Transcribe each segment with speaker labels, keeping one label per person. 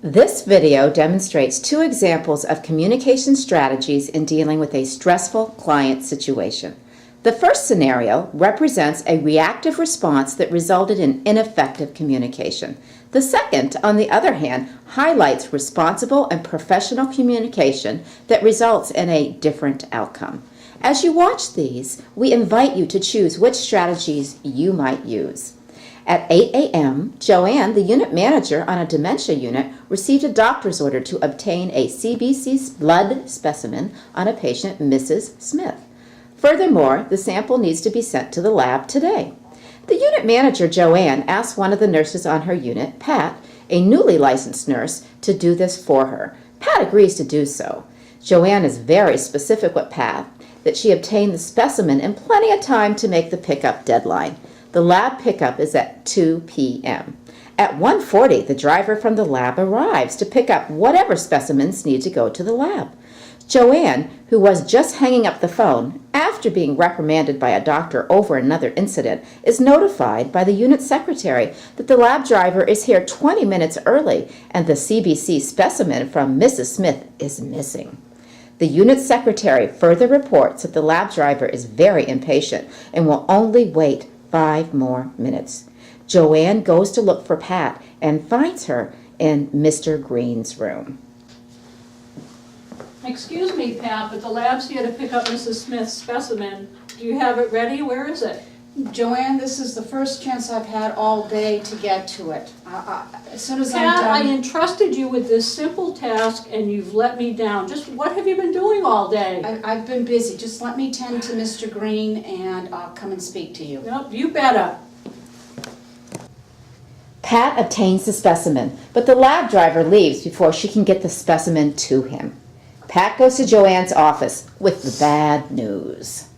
Speaker 1: This video demonstrates two examples of communication strategies in dealing with a stressful client situation. The first scenario represents a reactive response that resulted in ineffective communication. The second, on the other hand, highlights responsible and professional communication that results in a different outcome. As you watch these, we invite you to choose which strategies you might use. At 8 a.m., Joanne, the unit manager on a dementia unit, received a doctor's order to obtain a CBC blood specimen on a patient, Mrs. Smith. Furthermore, the sample needs to be sent to the lab today. The unit manager, Joanne, asked one of the nurses on her unit, Pat, a newly licensed nurse, to do this for her. Pat agrees to do so. Joanne is very specific with Pat that she obtained the specimen in plenty of time to make the pickup deadline. The lab pickup is at 2 p.m. At 1:40, the driver from the lab arrives to pick up whatever specimens need to go to the lab. Joanne, who was just hanging up the phone after being reprimanded by a doctor over another incident, is notified by the unit secretary that the lab driver is here 20 minutes early and the CBC specimen from Mrs. Smith is missing. The unit secretary further reports that the lab driver is very impatient and will only wait 5 more minutes. Joanne goes to look for Pat and finds her in Mr. Green's room.
Speaker 2: Excuse me, Pat, but the lab's here to pick up Mrs. Smith's specimen. Do you have it ready? Where is it?
Speaker 3: Joanne, this is the first chance I've had all day to get to it. As soon as I'm
Speaker 2: Pat, I
Speaker 3: done...
Speaker 2: entrusted you with this simple task and you've let me down. Just what have you been doing all day?
Speaker 3: I've been busy. Just let me tend to Mr. Green and I'll come and speak to you.
Speaker 2: Nope, you better.
Speaker 1: Pat obtains the specimen, but the lab driver leaves before she can get the specimen to him. Pat goes to Joanne's office with the bad news.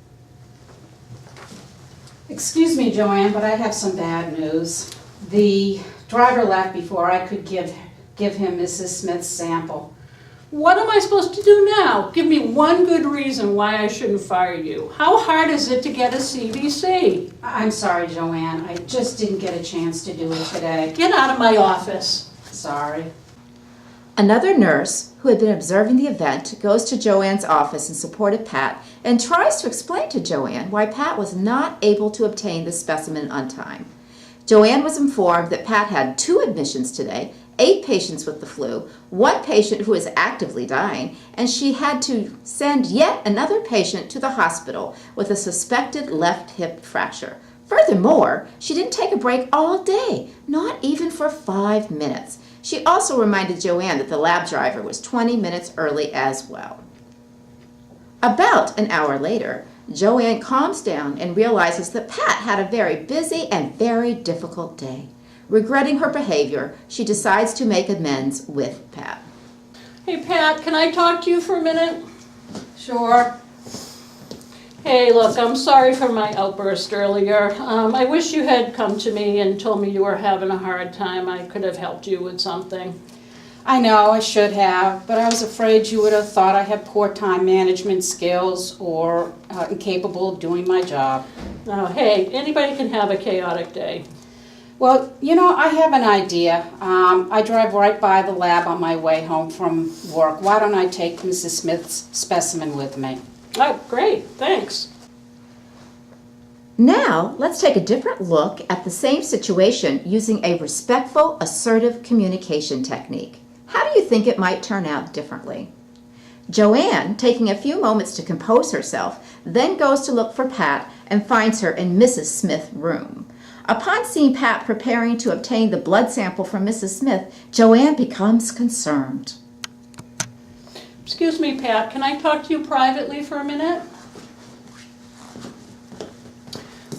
Speaker 3: Excuse me, Joanne, but I have some bad news. The driver left before I could give him Mrs. Smith's sample.
Speaker 2: What am I supposed to do now? Give me one good reason why I shouldn't fire you. How hard is it to get a CBC?
Speaker 3: I'm sorry, Joanne. I just didn't get a chance to do it today.
Speaker 2: Get out of my office.
Speaker 3: Sorry.
Speaker 1: Another nurse, who had been observing the event, goes to Joanne's office in support of Pat and tries to explain to Joanne why Pat was not able to obtain the specimen on time. Joanne was informed that Pat had 2 admissions today, 8 patients with the flu, 1 patient who is actively dying, and she had to send yet another patient to the hospital with a suspected left hip fracture. Furthermore, she didn't take a break all day, not even for 5 minutes. She also reminded Joanne that the lab driver was 20 minutes early as well. About an hour later, Joanne calms down and realizes that Pat had a very busy and very difficult day. Regretting her behavior, she decides to make amends with Pat.
Speaker 2: Hey, Pat, can I talk to you for a minute?
Speaker 3: Sure.
Speaker 2: Hey, look, I'm sorry for my outburst earlier. I wish you had come to me and told me you were having a hard time. I could have helped you with something.
Speaker 3: I know I should have, but I was afraid you would have thought I had poor time management skills or incapable of doing my job.
Speaker 2: Oh, hey, anybody can have a chaotic day.
Speaker 3: Well, you know, I have an idea. I drive right by the lab on my way home from work. Why don't I take Mrs. Smith's specimen with me?
Speaker 2: Oh, great, thanks.
Speaker 1: Now, let's take a different look at the same situation using a respectful, assertive communication technique. How do you think it might turn out differently? Joanne, taking a few moments to compose herself, then goes to look for Pat and finds her in Mrs. Smith's room. Upon seeing Pat preparing to obtain the blood sample from Mrs. Smith, Joanne becomes concerned.
Speaker 2: Excuse me, Pat, can I talk to you privately for a minute?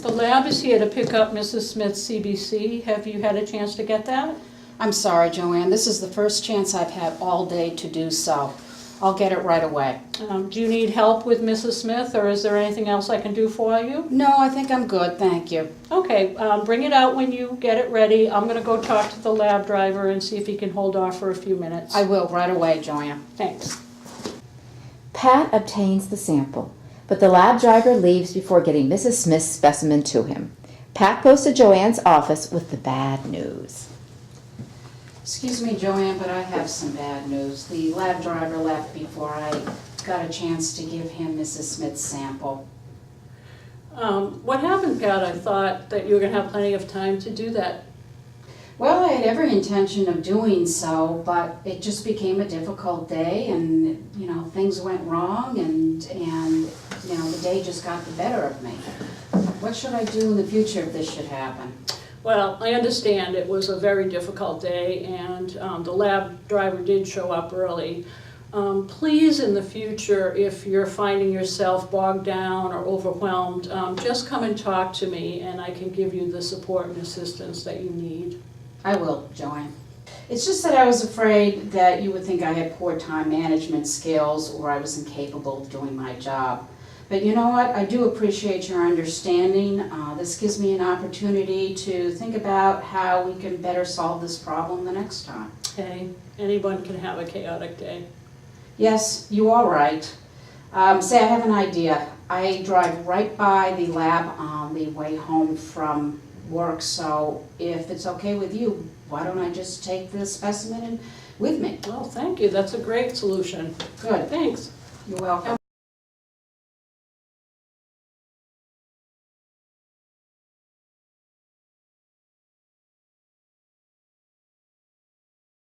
Speaker 2: The lab is here to pick up Mrs. Smith's CBC. Have you had a chance to get that?
Speaker 3: I'm sorry, Joanne. This is the first chance I've had all day to do so. I'll get it right away.
Speaker 2: Do you need help with Mrs. Smith, or is there anything else I can do for you?
Speaker 3: No, I think I'm good, thank you.
Speaker 2: Okay, bring it out when you get it ready. I'm going to go talk to the lab driver and see if he can hold off for a few minutes.
Speaker 3: I will right away, Joanne.
Speaker 2: Thanks.
Speaker 1: Pat obtains the sample, but the lab driver leaves before getting Mrs. Smith's specimen to him. Pat goes to Joanne's office with the bad news.
Speaker 3: Excuse me, Joanne, but I have some bad news. The lab driver left before I got a chance to give him Mrs. Smith's sample.
Speaker 2: What happened, Pat? I thought that you were gonna have plenty of time to do that.
Speaker 3: Well, I had every intention of doing so, but it just became a difficult day and, things went wrong and the day just got the better of me. What should I do in the future if this should happen?
Speaker 2: Well, I understand it was a very difficult day, and the lab driver did show up early. Please, in the future, if you're finding yourself bogged down or overwhelmed, just come and talk to me, and I can give you the support and assistance that you need.
Speaker 3: I will, Joanne. It's just that I was afraid that you would think I had poor time management skills or I was incapable of doing my job. But you know what? I do appreciate your understanding. This gives me an opportunity to think about how we can better solve this problem the next time.
Speaker 2: Hey, anyone can have a chaotic day.
Speaker 3: Yes, you are right. Say, I have an idea. I drive right by the lab on the way home from work, so if it's okay with you, why don't I just take the specimen with me?
Speaker 2: Well, thank you. That's a great solution.
Speaker 3: Good.
Speaker 2: Thanks.
Speaker 3: You're welcome.